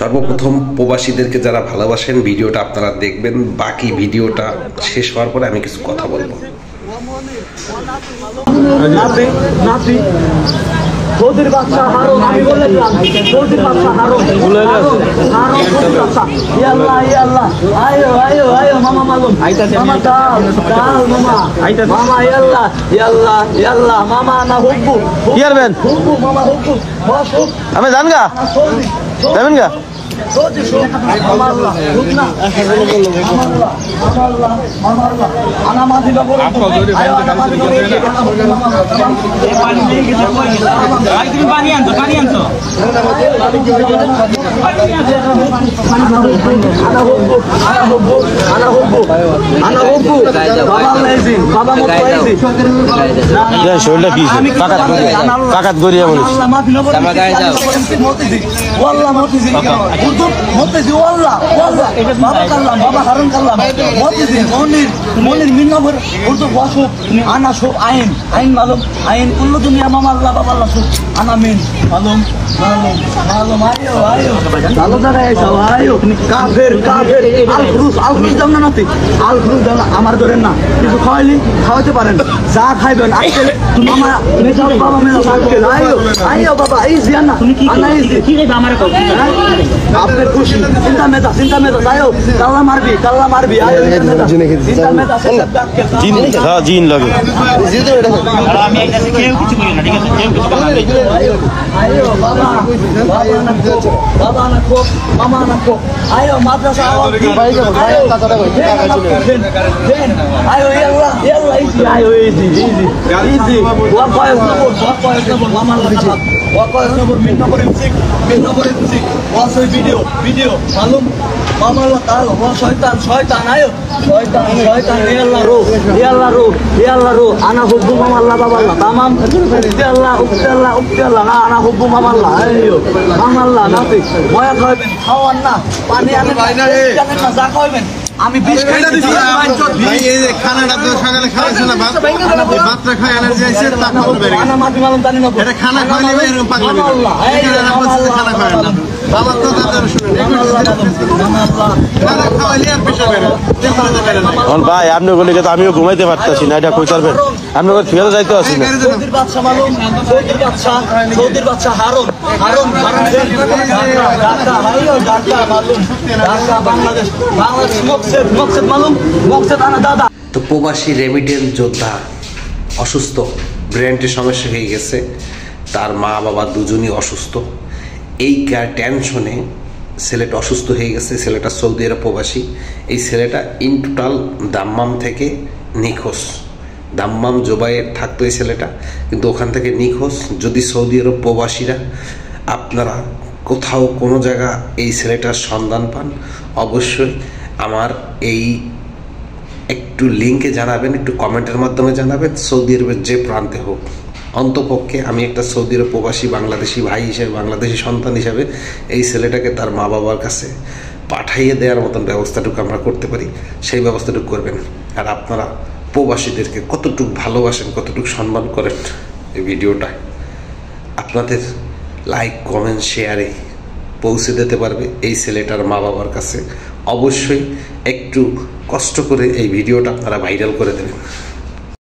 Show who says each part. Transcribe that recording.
Speaker 1: সর্বপ্রথম প্রবাসীদেরকে যারা ভালোবাসেন ভিডিওটা আপনারা দেখবেন, বাকি ভিডিওটা শেষ হওয়ার পরে আমি কিছু কথা বলবো।
Speaker 2: আমি জান গা যাবেন গা শরীরটা কি কাকাত গড়িয়া বলিস
Speaker 3: আমার ধরেন না কিছু খাওয়াইলি খাওয়াতে পারেন, যা খাইবেন বাবা এই জিয়া না আপনার খুশি চিন্তা মেধা যাই হোক কাল্লা মারবি
Speaker 2: জিন লাগে
Speaker 3: video malum mama Allah taala wa syaitan ayo syaitan ya Allah ana hubbu mama Allah baba Allah tamam ukti Allah ana hubbu mama Allah ayo mama Allah nafi moya খাইবেন খাওয়ান না পানি আমি জানেন না যা খাইবেন আমি 20 খাই দিছি ভাই এই যে খানাটা তো সকালে খাইছেন না ভাতটা খাই এনার্জি আইছে তা খাওয়া বেরে ana মাটি মালম জানি না এটা খানা খাইলে এরকম পাগল আল্লাহ এই খানা খায় না বাবা তো দাদা শুনেন
Speaker 2: ভাই আপনি বলে তো আমিও ঘুমাইতে পারতাছি না, এটা কই পারবেন আপনি ফিরে যাইতে আসি না।
Speaker 3: সৌদির বাদশা হারুন
Speaker 1: তো প্রবাসী রেমিটেন্স যোদ্ধা অসুস্থ, ব্রেনের সমস্যা হয়ে গেছে, তার মা বাবা দুজনই অসুস্থ। এই টেনশনে ছেলেটা অসুস্থ হয়ে গেছে। ছেলেটা সৌদি আরব প্রবাসী। এই ছেলেটা ইন টোটাল দাম্মাম থেকে নিখোঁজ। দাম্মাম জোবাইয়ে থাকতো এই ছেলেটা, কিন্তু ওখান থেকে নিখোঁজ। যদি সৌদি আরব প্রবাসীরা আপনারা কোথাও কোনো জায়গা এই ছেলেটার সন্ধান পান, অবশ্যই আমার এই একটু লিঙ্কে জানাবেন, একটু কমেন্টের মাধ্যমে জানাবেন। সৌদি আরবের যে প্রান্তে হোক, অন্তপক্ষে আমি একটা সৌদি আরব প্রবাসী বাংলাদেশি ভাই হিসেবে, বাংলাদেশি সন্তান হিসেবে এই ছেলেটাকে তার মা বাবার কাছে পাঠাইয়ে দেওয়ার মতন ব্যবস্থাটুকু আমরা করতে পারি, সেই ব্যবস্থাটুকু করবেন। আর আপনারা প্রবাসীদেরকে কতটুকু ভালোবাসেন, কতটুকু সম্মান করেন, এই ভিডিওটা আপনাদের লাইক কমেন্ট শেয়ারে পৌঁছে দিতে পারবে এই ছেলেটার মা বাবার কাছে। অবশ্যই একটু কষ্ট করে এই ভিডিওটা আপনারা ভাইরাল করে দেবেন।